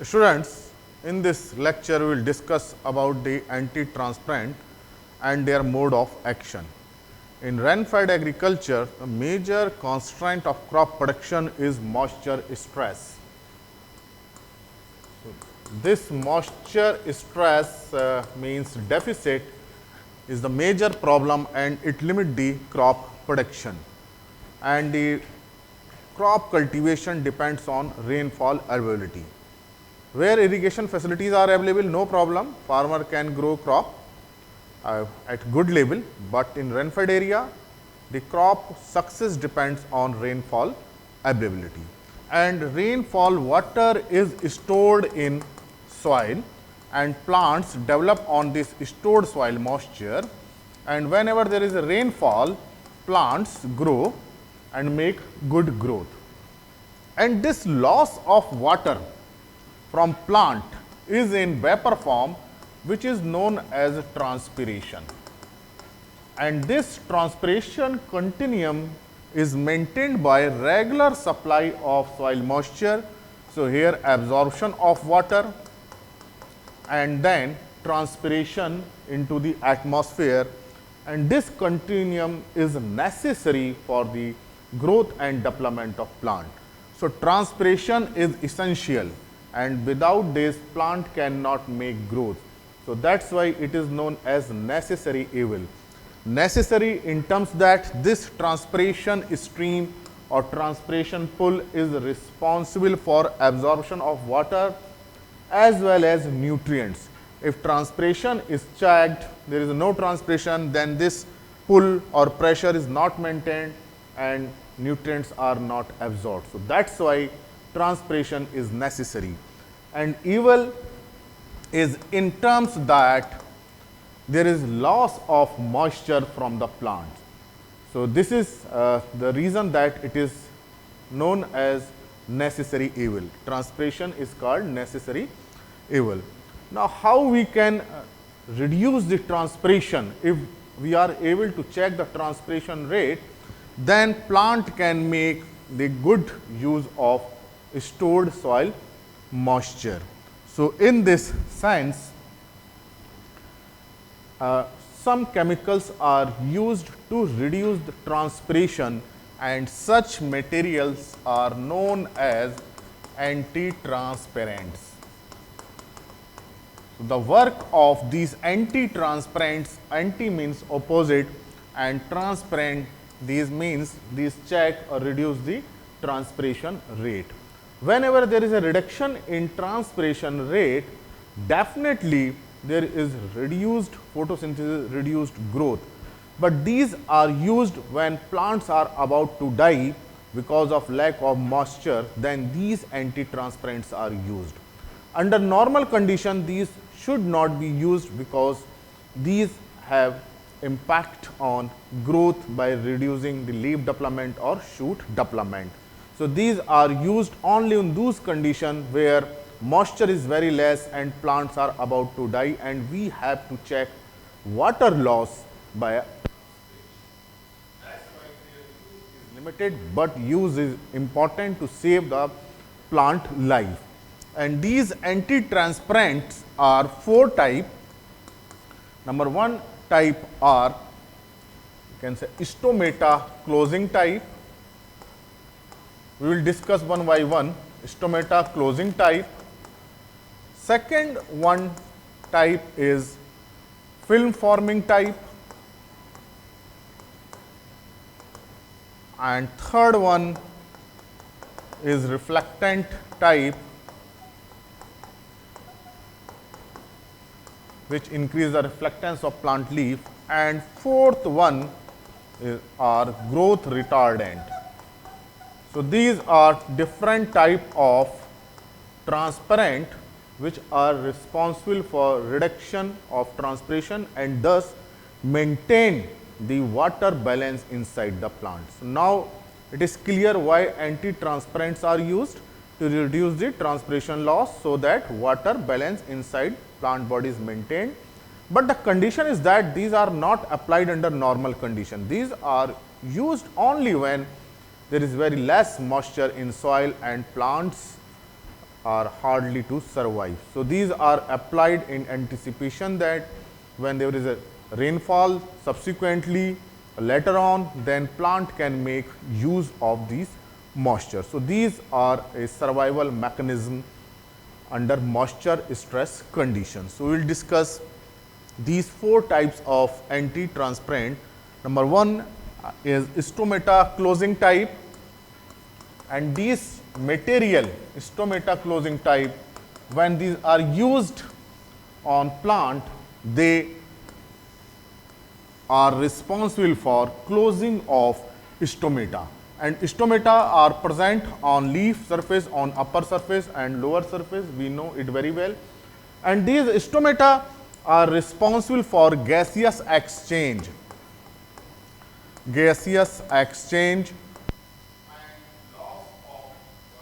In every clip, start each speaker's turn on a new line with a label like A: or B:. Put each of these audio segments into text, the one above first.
A: Students, in this lecture we will discuss about the anti-transparent and their mode of action. In rain-fed agriculture, the major constraint of crop production is moisture stress. This moisture stress means deficit is the major problem and it limits the crop production. And the crop cultivation depends on rainfall availability. Where irrigation facilities are available, no problem, farmer can grow crop at good level, but in rain-fed area, the crop success depends on rainfall availability. And rainfall water is stored in soil and plants develop on this stored soil moisture, and whenever there is a rainfall, plants grow and make good growth. And this loss of water from plant is in vapor form, which is known as transpiration. And this transpiration continuum is maintained by regular supply of soil moisture. So, here absorption of water and then transpiration into the atmosphere, and this continuum is necessary for the growth and development of plant. So, transpiration is essential, and without this plant cannot make growth. So, that is why it is known as necessary evil. Necessary in terms that this transpiration stream or transpiration pool is responsible for absorption of water as well as nutrients. If transpiration is checked, there is no transpiration, then this pull or pressure is not maintained and nutrients are not absorbed. So, that is why transpiration is necessary. And evil is in terms that there is loss of moisture from the plant. So, this is the reason that it is known as necessary evil. Transpiration is called necessary evil. Now, how we can reduce the transpiration? If we are able to check the transpiration rate, then plant can make the good use of stored soil moisture. So, in this sense, some chemicals are used to reduce the transpiration, and such materials are known as anti-transparents. So, the work of these anti-transparents, anti means opposite and transparent, these means these check or reduce the transpiration rate. Whenever there is a reduction in transpiration rate, definitely there is reduced photosynthesis, reduced growth. But these are used when plants are about to die because of lack of moisture, then these anti-transparents are used. Under normal condition, these should not be used because these have impact on growth by reducing the leaf development or shoot development. So, these are used only in those conditions where moisture is very less and plants are about to die, and we have to check water loss by limited, but use is important to save the plant life. And these anti-transparents are 4 types. Number 1 type are, you can say, stomata closing type. We will discuss one by one. Stomata closing type. Second one type is film forming type, and third one is reflectant type, which increase the reflectance of plant leaf, and fourth one are growth retardant. So, these are different type of transparent which are responsible for reduction of transpiration and thus maintain the water balance inside the plant. So, now it is clear why anti-transparents are used to reduce the transpiration loss, so that water balance inside plant body is maintained. But the condition is that these are not applied under normal condition. These are used only when there is very less moisture in soil and plants are hardly to survive. So, these are applied in anticipation that when there is a rainfall subsequently later on, then plant can make use of these moisture. So, these are a survival mechanism under moisture stress conditions. So, we will discuss these 4 types of anti-transparent. Number 1 is stomata closing type, and these material stomata closing type, when these are used on plant, they are responsible for closing of stomata, and stomata are present on leaf surface, on upper surface and lower surface. We know it very well, and these stomata are responsible for gaseous exchange and loss of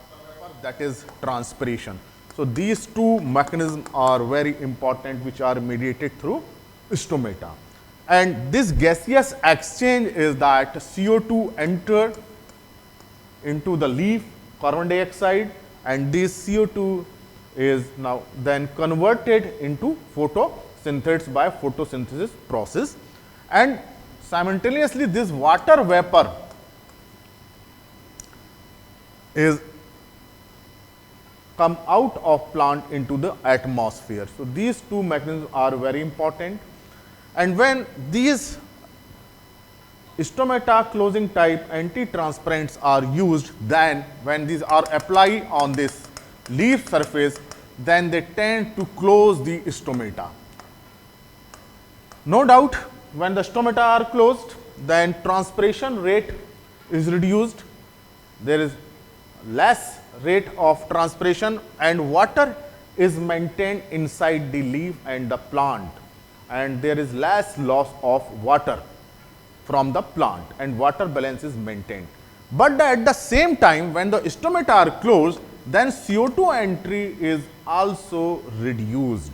A: water vapor, that is transpiration. So, these 2 mechanisms are very important, which are mediated through stomata. And this gaseous exchange is that CO2 enter into the leaf, carbon dioxide, and this CO2 is now then converted into photosynthesis by photosynthesis process, and simultaneously this water vapor is come out of plant into the atmosphere. So, these 2 mechanisms are very important, and when these stomata closing type anti-transparents are used, then when these are applied on this leaf surface, then they tend to close the stomata. No doubt, when the stomata are closed, then transpiration rate is reduced, there is less rate of transpiration, and water is maintained inside the leaf and the plant, and there is less loss of water from the plant, and water balance is maintained. But at the same time, when the stomata are closed, then CO2 entry is also reduced.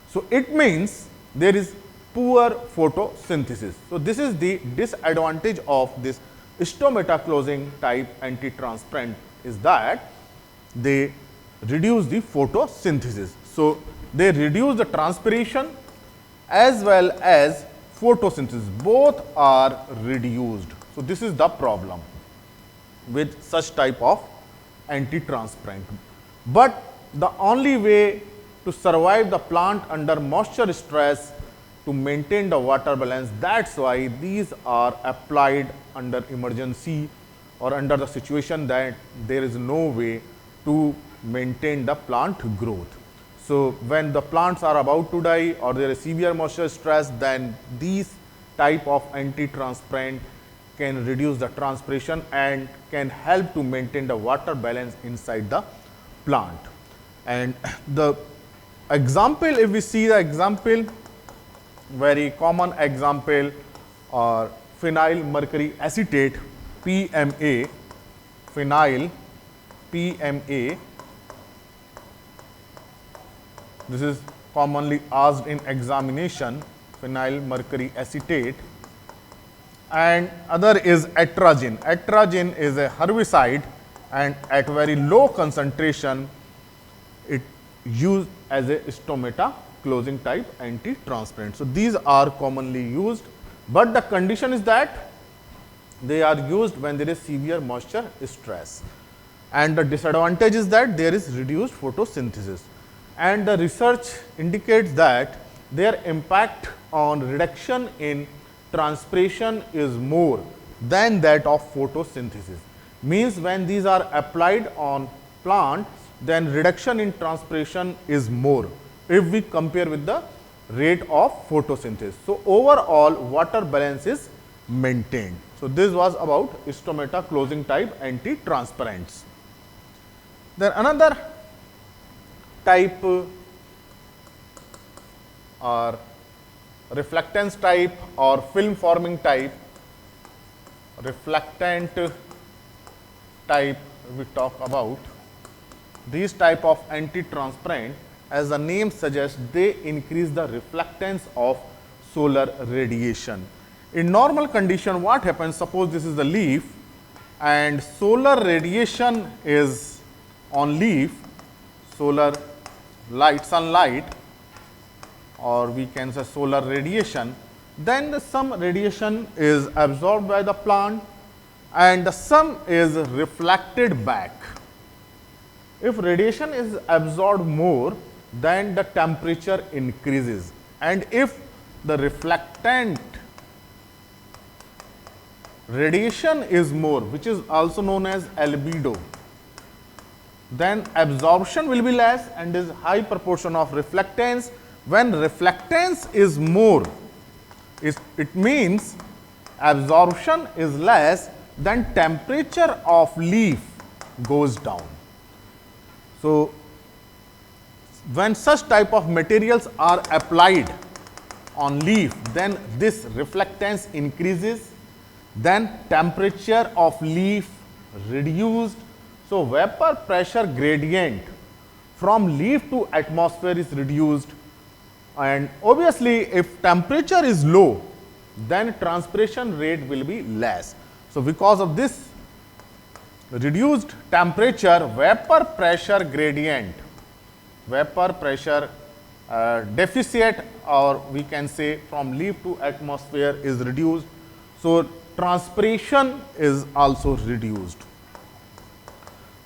A: So, it means there is poor photosynthesis. So, this is the disadvantage of this stomata closing type anti-transparent, is that they reduce the photosynthesis. So, they reduce the transpiration as well as photosynthesis, both are reduced. So, this is the problem with such type of anti-transparent. But the only way to survive the plant under moisture stress, to maintain the water balance, that is why these are applied under emergency or under the situation that there is no way to maintain the plant growth. So, when the plants are about to die or there is severe moisture stress, then these type of anti-transparent can reduce the transpiration and can help to maintain the water balance inside the plant. And the example, if we see the example, very common example or phenyl mercury acetate, PMA, phenyl PMA. This is commonly asked in examination, phenyl mercury acetate, and other is atrazine. Atrazine is a herbicide, and at very low concentration it used as a stomata closing type anti-transparent. So, these are commonly used, but the condition is that they are used when there is severe moisture stress, and the disadvantage is that there is reduced photosynthesis, and the research indicates that their impact on reduction in transpiration is more than that of photosynthesis. Means when these are applied on plant, then reduction in transpiration is more if we compare with the rate of photosynthesis. So, overall water balance is maintained. So, this was about stomata closing type anti-transparents. Then another type or reflectance type or film forming type. Reflectant type we talk about. These type of anti-transparent, as the name suggests, they increase the reflectance of solar radiation. In normal condition, what happens? Suppose this is the leaf and solar radiation is on leaf. solar light, sunlight, or we can say solar radiation, then some radiation is absorbed by the plant and some is reflected back. If radiation is absorbed more, then the temperature increases, and if the reflectant radiation is more, which is also known as albedo, then absorption will be less and is high proportion of reflectance. When reflectance is more, it means absorption is less, then temperature of leaf goes down. So, when such type of materials are applied on leaf, then this reflectance increases, then temperature of leaf reduced. So, vapor pressure gradient from leaf to atmosphere is reduced, and obviously if temperature is low, then transpiration rate will be less. So, because of this reduced temperature, vapor pressure gradient, vapor pressure deficit, or we can say from leaf to atmosphere, is reduced. So, transpiration is also reduced.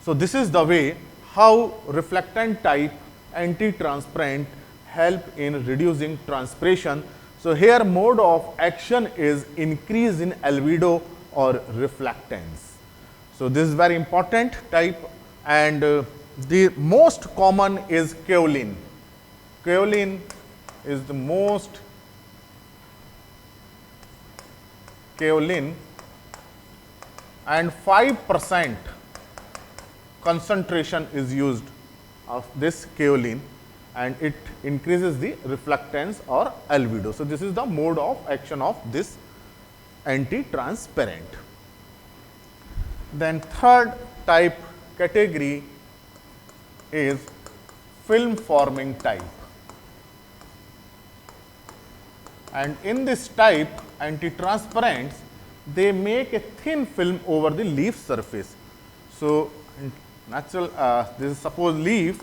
A: So, this is the way how reflectant type anti-transparent help in reducing transpiration. So, here mode of action is increase in albedo or reflectance. So, this is very important type, and the most common is kaolin. Kaolin is the most, kaolin, and 5% concentration is used of this kaolin, and it increases the reflectance or albedo. So, this is the mode of action of this anti-transparent. Then third type category is film forming type, and in this type anti-transparents, they make a thin film over the leaf surface. So, natural this is suppose leaf,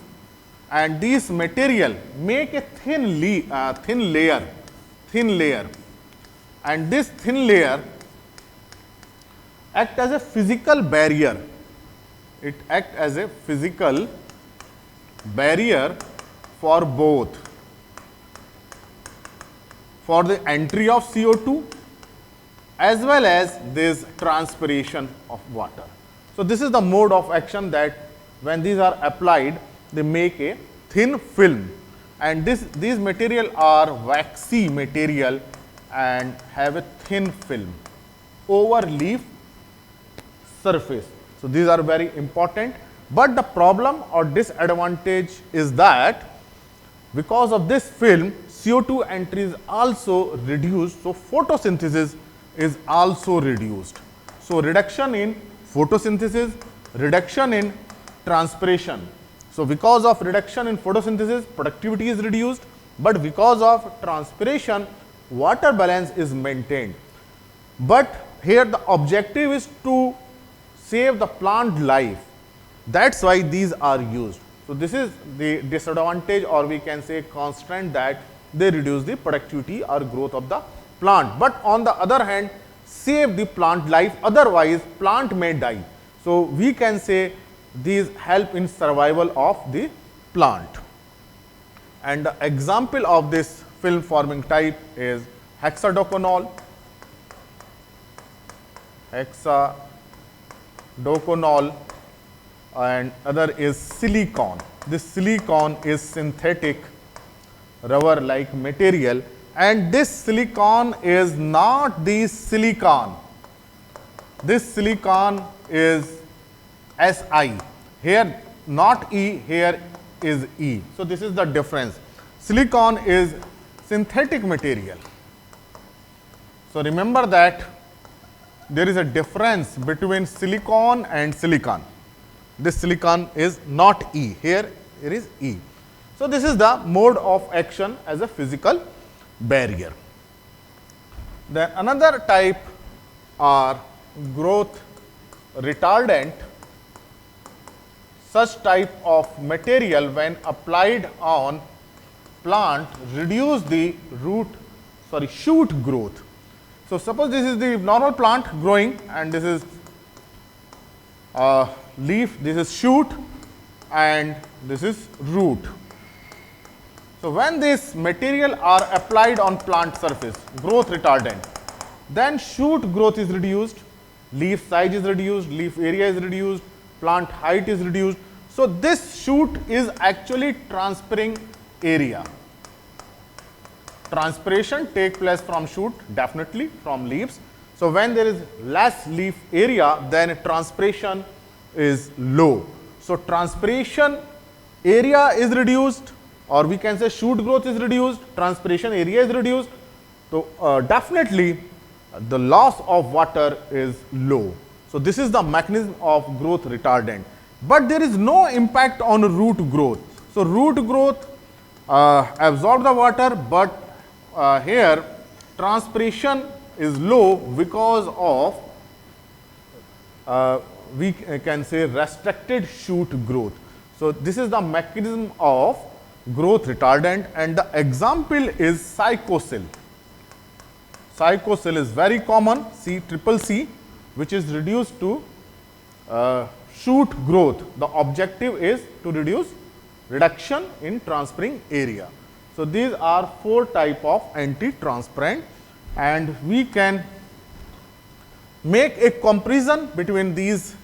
A: and this material make a thin layer, and this thin layer act as a physical barrier. It act as a physical barrier for both, for the entry of CO2 as well as this transpiration of water. So, this is the mode of action, that when these are applied, they make a thin film, and these material are waxy material and have a thin film over leaf surface. So, these are very important, but the problem or disadvantage is that because of this film, CO2 entry is also reduced. So, photosynthesis is also reduced. So, reduction in photosynthesis, reduction in transpiration. So, because of reduction in photosynthesis, productivity is reduced, but because of transpiration, water balance is maintained. But here the objective is to save the plant life. That is why these are used. So, this is the disadvantage, or we can say constraint, that they reduce the productivity or growth of the plant, but on the other hand save the plant life, otherwise plant may die. So, we can say these help in survival of the plant, and the example of this film forming type is hexadoconol, and other is silicon. This silicon is synthetic rubber like material, and this silicon is not the silicon. This silicon is Si, here not E, here is E. So, this is the difference. Silicon is synthetic material. So, remember that there is a difference between silicon and silicon. This silicon is not E, here it is E. So, this is the mode of action as a physical barrier. Then another type are growth retardant such type of material when applied on plant reduce the shoot growth. So suppose this is the normal plant growing and this is leaf, this is shoot and this is root. So when this material are applied on plant surface, growth retardant, then shoot growth is reduced, leaf size is reduced, leaf area is reduced, plant height is reduced. So this shoot is actually transferring area. Transpiration take place from shoot, definitely from leaves. So when there is less leaf area, then transpiration is low. So transpiration area is reduced, or we can say shoot growth is reduced, transpiration area is reduced. So definitely the loss of water is low. So this is the mechanism of growth retardant. But there is no impact on root growth. So root growth absorb the water, but here transpiration is low because of we can say restricted shoot growth. So this is the mechanism of growth retardant, and the example is Cycocil. Cycocil is very common, CCC, which is reduced to shoot growth. The objective is to reduction in transferring area. So these are 4 type of anti-transparent, and we can make a comparison between these.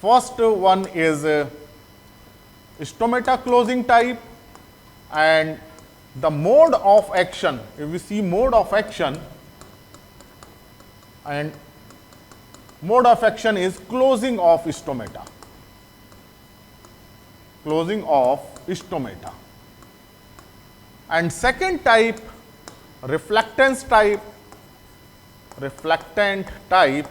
A: First one is stomata closing type, and the mode of action, if we see mode of action, and mode of action is closing of stomata. Closing of stomata. And second type, reflectant type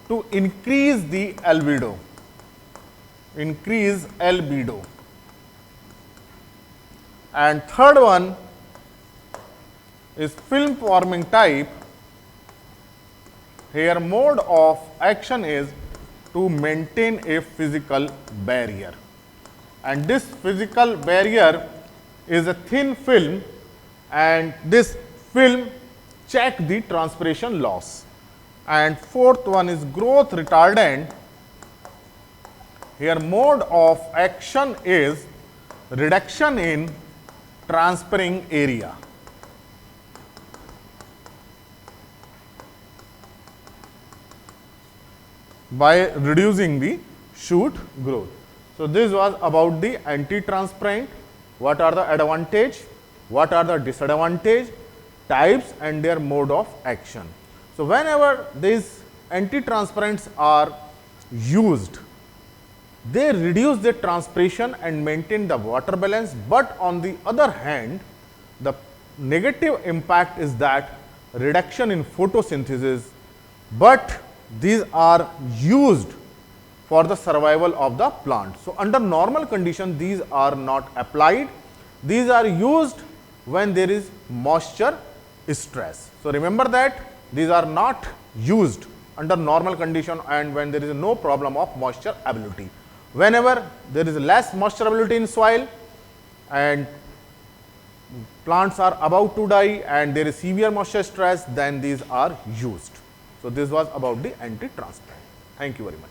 A: to increase the albedo. Increase albedo. And third one is film forming type. Here mode of action is to maintain a physical barrier, and this physical barrier is a thin film, and this film check the transpiration loss. And fourth one is growth retardant. Here mode of action is reduction in transferring area. By reducing the shoot growth. So this was about the anti-transparent. What are the advantage, what are the disadvantage, types and their mode of action. So whenever these anti-transparents are used, they reduce the transpiration and maintain the water balance, but on the other hand, the negative impact is that reduction in photosynthesis, but these are used for the survival of the plant. So under normal condition, these are not applied. These are used when there is moisture stress. So remember that these are not used under normal condition and when there is no problem of moisture ability. Whenever there is less moisture ability in soil and plants are about to die and there is severe moisture stress, then these are used. So this was about the anti-transparent. Thank you very much.